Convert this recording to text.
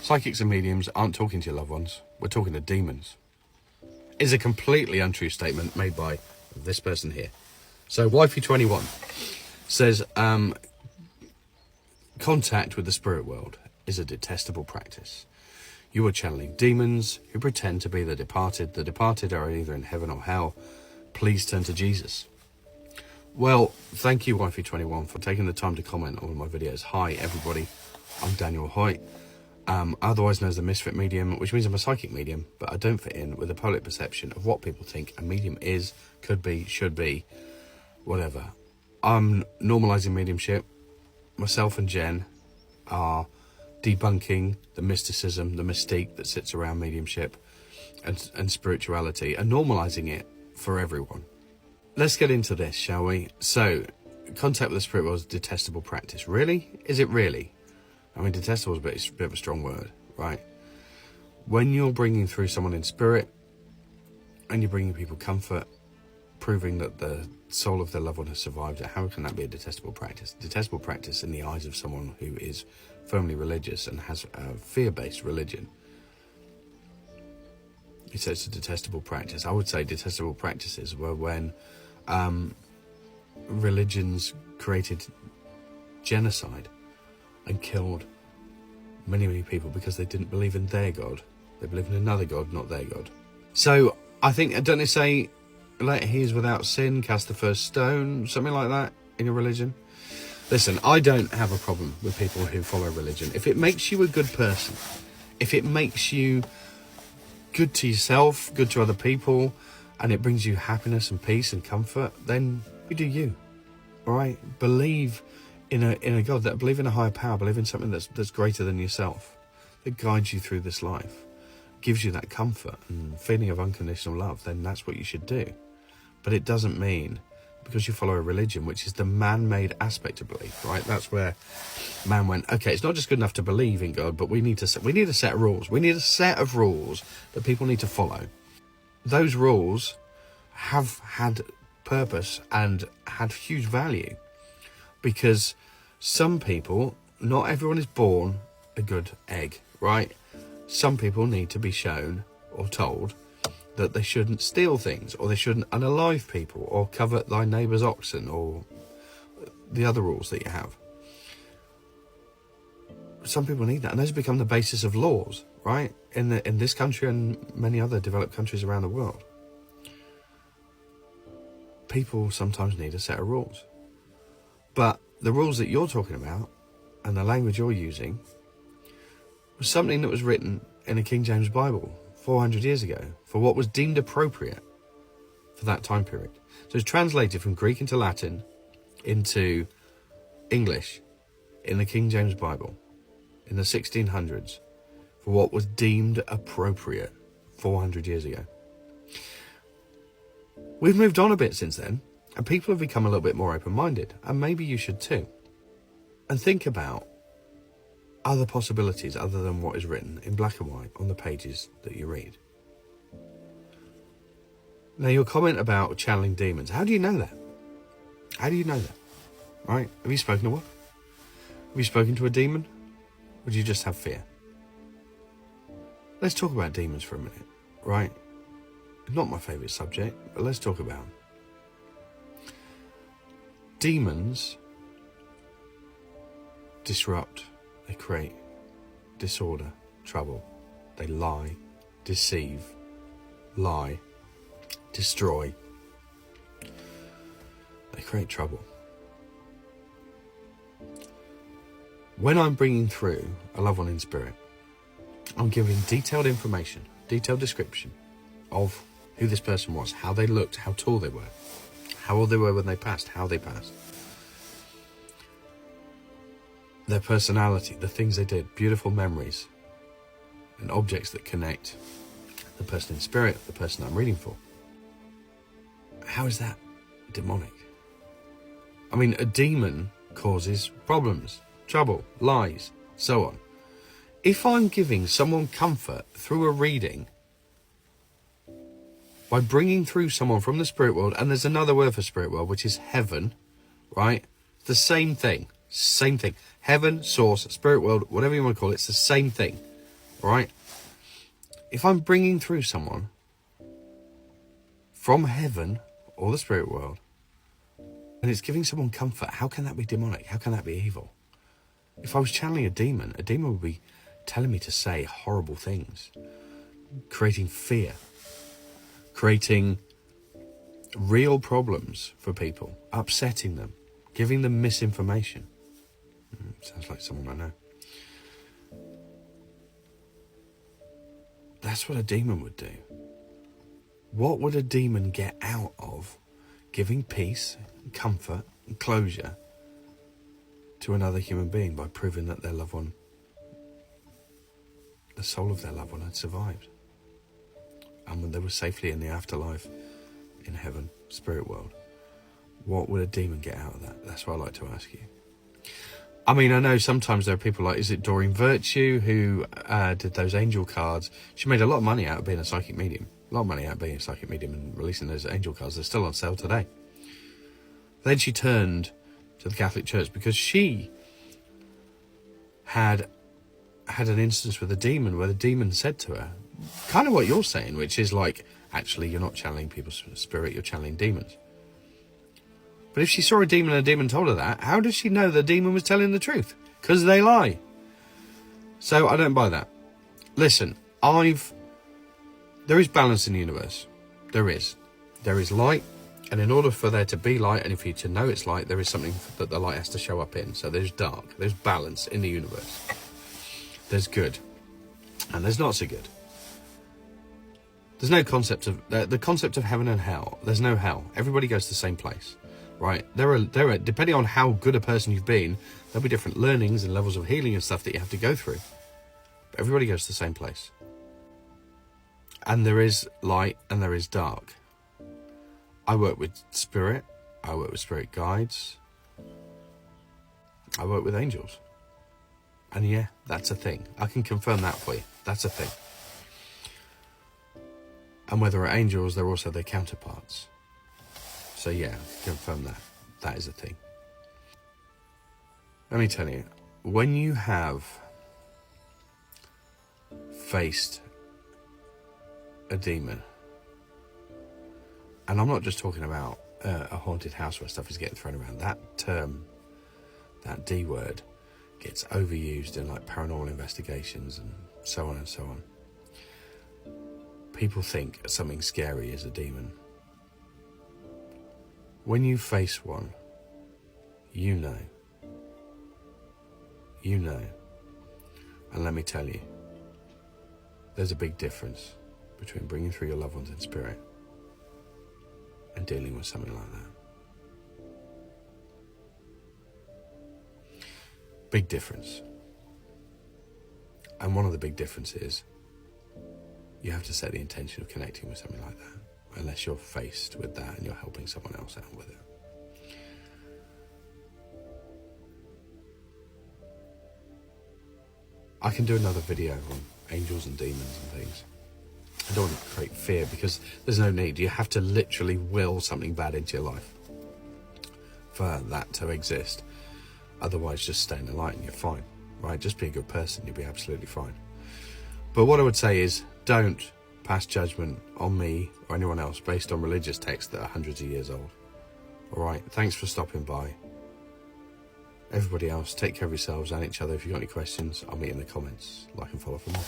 Psychics and mediums aren't talking to your loved ones. We're talking to demons. Is a completely untrue statement made by this person here. So Wifey21 says, contact with the spirit world is a detestable practice. You are channeling demons who pretend to be the departed. The departed are either in heaven or hell. Please turn to Jesus. Well, thank you, Wifey21, for taking the time to comment on my videos. Hi, everybody. I'm Daniel Hoyt, otherwise known as the Misfit Medium, which means I'm a psychic medium, but I don't fit in with the public perception of what people think a medium is, could be, should be, whatever. I'm normalising mediumship. Myself and Jen are debunking the mysticism, the mystique that sits around mediumship and spirituality, and normalising it for everyone. Let's get into this, shall we? So, contact with the spirit world is a detestable practice. Really? Is it really? I mean, detestable is a bit of a strong word, right? When you're bringing through someone in spirit and you're bringing people comfort, proving that the soul of their loved one has survived it, how can that be a detestable practice? Detestable practice in the eyes of someone who is firmly religious and has a fear-based religion. He says it's a detestable practice. I would say detestable practices were when religions created genocide and killed many, many people because they didn't believe in their God. They believed in another God, not their God. So I think, don't they say, let he is without sin cast the first stone, something like that in your religion? Listen, I don't have a problem with people who follow religion. If it makes you a good person, if it makes you good to yourself, good to other people, and it brings you happiness and peace and comfort, then you do you. All right? Believe in a God, that believe in a higher power, believe in something that's greater than yourself, that guides you through this life, gives you that comfort and feeling of unconditional love, then that's what you should do. But it doesn't mean because you follow a religion, which is the man-made aspect of belief, right? That's where man went, okay, it's not just good enough to believe in God, but we need a set of rules. We need a set of rules that people need to follow. Those rules have had purpose and had huge value, because some people, not everyone is born a good egg, right? Some people need to be shown or told that they shouldn't steal things, or they shouldn't unalive people, or covet thy neighbour's oxen, or the other rules that you have. Some people need that, and those become the basis of laws, right? In this country and many other developed countries around the world. People sometimes need a set of rules. But the rules that you're talking about, and the language you're using, was something that was written in a King James Bible 400 years ago for what was deemed appropriate for that time period. So it's translated from Greek into Latin into English in the King James Bible in the 1600s for what was deemed appropriate 400 years ago. We've moved on a bit since then, and people have become a little bit more open-minded, and maybe you should too. And think about other possibilities other than what is written in black and white on the pages that you read. Now, your comment about channeling demons, how do you know that? How do you know that? Right? Have you spoken to one? Have you spoken to a demon? Or do you just have fear? Let's talk about demons for a minute, right? Not my favourite subject, but let's talk about them. Demons disrupt, they create disorder, trouble. They lie, deceive, destroy. They create trouble. When I'm bringing through a loved one in spirit, I'm giving detailed information, detailed description of who this person was, how they looked, how tall they were, how old they were when they passed, how they passed, their personality, the things they did, beautiful memories and objects that connect the person in spirit, the person I'm reading for. How is that demonic? I mean, a demon causes problems, trouble, lies, so on. If I'm giving someone comfort through a reading, by bringing through someone from the spirit world, and there's another word for spirit world, which is heaven, right? The same thing. Heaven, source, spirit world, whatever you want to call it, it's the same thing. All right? If I'm bringing through someone from heaven or the spirit world, and it's giving someone comfort, how can that be demonic? How can that be evil? If I was channeling a demon would be telling me to say horrible things, creating fear, creating real problems for people, upsetting them, giving them misinformation. Sounds like someone I know. That's what a demon would do. What would a demon get out of giving peace, comfort, and closure to another human being by proving that their loved one, the soul of their loved one, had survived? And when they were safely in the afterlife, in heaven, spirit world, what would a demon get out of that? That's what I like to ask you. I mean, I know sometimes there are people like, is it Doreen Virtue who did those angel cards? She made a lot of money out of being a psychic medium. A lot of money out of being a psychic medium and releasing those angel cards. They're still on sale today. Then she turned to the Catholic Church because she had an instance with a demon where the demon said to her, kind of what you're saying, which is like, actually, you're not channeling people's spirit, you're channeling demons. But if she saw a demon and a demon told her that, how does she know the demon was telling the truth? Because they lie. So I don't buy that. Listen, there is balance in the universe. There is. There is light, and in order for there to be light, and for you to know it's light, there is something that the light has to show up in. So there's dark, there's balance in the universe. There's good, and there's not so good. There's no concept of, the concept of heaven and hell. There's no hell. Everybody goes to the same place. Right, there are depending on how good a person you've been, there'll be different learnings and levels of healing and stuff that you have to go through. But everybody goes to the same place. And there is light and there is dark. I work with spirit. I work with spirit guides. I work with angels. And yeah, that's a thing. I can confirm that for you. That's a thing. And where there are angels, they're also their counterparts. So yeah, confirm that. That is a thing. Let me tell you, when you have faced a demon, and I'm not just talking about a haunted house where stuff is getting thrown around. That term, that D word, gets overused in like paranormal investigations and so on and so on. People think something scary is a demon. When you face one, you know. You know. And let me tell you, there's a big difference between bringing through your loved ones in spirit and dealing with something like that. Big difference. And one of the big differences is you have to set the intention of connecting with something like that. Unless you're faced with that and you're helping someone else out with it. I can do another video on angels and demons and things. I don't want to create fear because there's no need. You have to literally will something bad into your life for that to exist. Otherwise, just stay in the light and you're fine, right? Just be a good person, you'll be absolutely fine. But what I would say is, don't pass judgment on me or anyone else based on religious texts that are hundreds of years old. All right, thanks for stopping by. Everybody else, take care of yourselves and each other. If you've got any questions, I'll meet you in the comments. Like and follow for more.